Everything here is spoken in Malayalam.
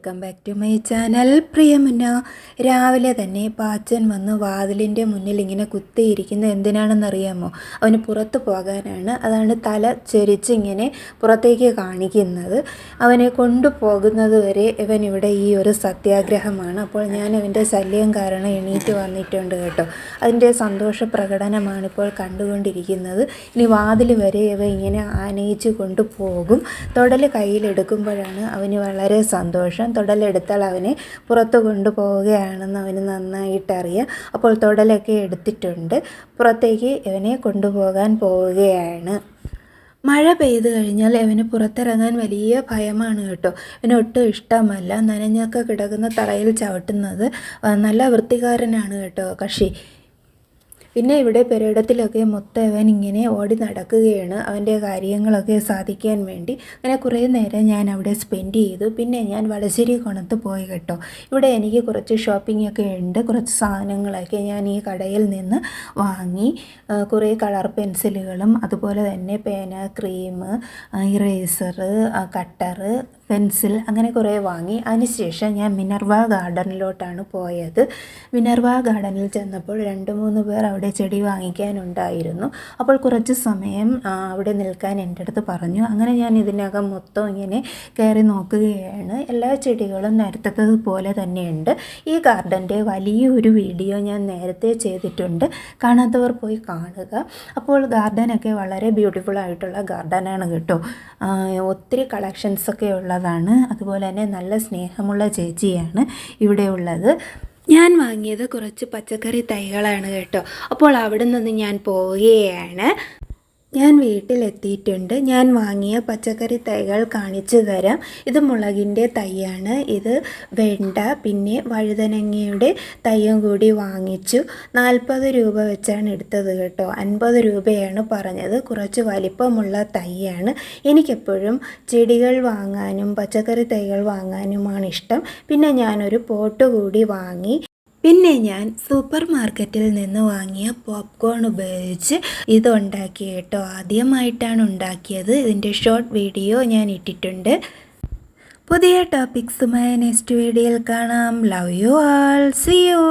Welcome back to my channel. പ്രിയമുന്ന, രാവിലെ തന്നെ പാച്ചൻ വന്ന് വാതിലിൻ്റെ മുന്നിൽ ഇങ്ങനെ കുത്തിയിരിക്കുന്നത് എന്തിനാണെന്നറിയാമോ? അവന് പുറത്ത് പോകാനാണ്. അതാണ് തല ചെരിച്ച് ഇങ്ങനെ പുറത്തേക്ക് കാണിക്കുന്നത്. അവനെ കൊണ്ടുപോകുന്നത് വരെ ഇവൻ ഇവിടെ ഈ ഒരു സത്യാഗ്രഹമാണ്. അപ്പോൾ ഞാൻ അവൻ്റെ ശല്യം കാരണം എണീറ്റ് വന്നിട്ടുണ്ട് കേട്ടോ. അതിൻ്റെ സന്തോഷ പ്രകടനമാണ് ഇപ്പോൾ കണ്ടുകൊണ്ടിരിക്കുന്നത്. ഇനി വാതിൽ വരെ ഇവ ഇങ്ങനെ ആനയിച്ച് കൊണ്ടുപോകും. തൊടൽ കയ്യിലെടുക്കുമ്പോഴാണ് അവന് വളരെ സന്തോഷം. തൊടലെടുത്താൽ അവനെ പുറത്ത് കൊണ്ടുപോവുകയാണെന്ന് അവന് നന്നായിട്ടറിയാം. അപ്പോൾ തൊടലൊക്കെ എടുത്തിട്ടുണ്ട്. പുറത്തേക്ക് ഇവനെ കൊണ്ടുപോകാൻ പോവുകയാണ്. മഴ പെയ്ത് കഴിഞ്ഞാൽ ഇവന് പുറത്തിറങ്ങാൻ വലിയ ഭയമാണ് കേട്ടോ. ഇവന് ഒട്ടും ഇഷ്ടമല്ല നനഞ്ഞൊക്കെ കിടക്കുന്ന തറയിൽ ചവിട്ടുന്നത്. നല്ല വൃത്തികാരനാണ് കേട്ടോ കക്ഷി. പിന്നെ ഇവിടെ പെരയിടത്തിലൊക്കെ മൊത്തം ഇവൻ ഇങ്ങനെ ഓടി നടക്കുകയാണ് അവൻ്റെ കാര്യങ്ങളൊക്കെ സാധിക്കാൻ വേണ്ടി. അങ്ങനെ കുറേ നേരം ഞാൻ അവിടെ സ്പെൻഡ് ചെയ്തു. പിന്നെ ഞാൻ വളശ്ശേരി കൊണത്ത് പോയി കേട്ടോ. ഇവിടെ എനിക്ക് കുറച്ച് ഷോപ്പിംഗ് ഒക്കെ ഉണ്ട്. കുറച്ച് സാധനങ്ങളൊക്കെ ഞാൻ ഈ കടയിൽ നിന്ന് വാങ്ങി. കുറേ കളർ പെൻസിലുകളും അതുപോലെ തന്നെ പേന, ക്രീം, ഇറേസർ, കട്ടർ, പെൻസിൽ അങ്ങനെ കുറേ വാങ്ങി. അതിനുശേഷം ഞാൻ മിനർവ ഗാർഡനിലോട്ടാണ് പോയത്. മിനർവ ഗാർഡനിൽ ചെന്നപ്പോൾ 2-3 പേർ അവിടെ ചെടി വാങ്ങിക്കാനുണ്ടായിരുന്നു. അപ്പോൾ കുറച്ച് സമയം അവിടെ നിൽക്കാൻ എൻ്റെ അടുത്ത് പറഞ്ഞു. അങ്ങനെ ഞാൻ ഇതിനകം മൊത്തം ഇങ്ങനെ കയറി നോക്കുകയാണ്. എല്ലാ ചെടികളും നേരത്തതുപോലെ തന്നെയുണ്ട്. ഈ ഗാർഡൻ്റെ വലിയൊരു വീഡിയോ ഞാൻ നേരത്തെ ചെയ്തിട്ടുണ്ട്. കാണാത്തവർ പോയി കാണുക. അപ്പോൾ ഗാർഡനൊക്കെ വളരെ ബ്യൂട്ടിഫുൾ ആയിട്ടുള്ള ഗാർഡനാണ് കേട്ടോ. ഒത്തിരി കളക്ഷൻസൊക്കെ ഉള്ള അതുപോലെ തന്നെ നല്ല സ്നേഹമുള്ള ചേച്ചിയാണ് ഇവിടെ ഉള്ളത്. ഞാൻ വാങ്ങിയത് കുറച്ച് പച്ചക്കറി തൈകളാണ് കേട്ടോ. അപ്പോൾ അവിടെ നിന്ന് ഞാൻ പോവുകയാണ്. ഞാൻ വീട്ടിലെത്തിയിട്ടുണ്ട്. ഞാൻ വാങ്ങിയ പച്ചക്കറി തൈകൾ കാണിച്ചു തരാം. ഇത് മുളകിൻ്റെ തൈയാണ്. ഇത് വെണ്ട, പിന്നെ വഴുതനങ്ങയുടെ തൈയും കൂടി വാങ്ങിച്ചു. 40 രൂപ വെച്ചാണ് എടുത്തത് കേട്ടോ. 50 രൂപയാണ് പറഞ്ഞത്. കുറച്ച് വലിപ്പമുള്ള തൈയാണ്. എനിക്കെപ്പോഴും ചെടികൾ വാങ്ങാനും പച്ചക്കറി തൈകൾ വാങ്ങാനുമാണ് ഇഷ്ടം. പിന്നെ ഞാനൊരു പോട്ട് കൂടി വാങ്ങി. പിന്നെ ഞാൻ സൂപ്പർ മാർക്കറ്റിൽ നിന്ന് വാങ്ങിയ പോപ്കോൺ ഉപയോഗിച്ച് ഇത് ഉണ്ടാക്കി കേട്ടോ. ആദ്യമായിട്ടാണ് ഉണ്ടാക്കിയത്. ഇതിൻ്റെ ഷോർട്ട് വീഡിയോ ഞാൻ ഇട്ടിട്ടുണ്ട്. പുതിയ ടോപ്പിക്സുമായി നെക്സ്റ്റ് വീഡിയോയിൽ കാണാം. Love you all. See U.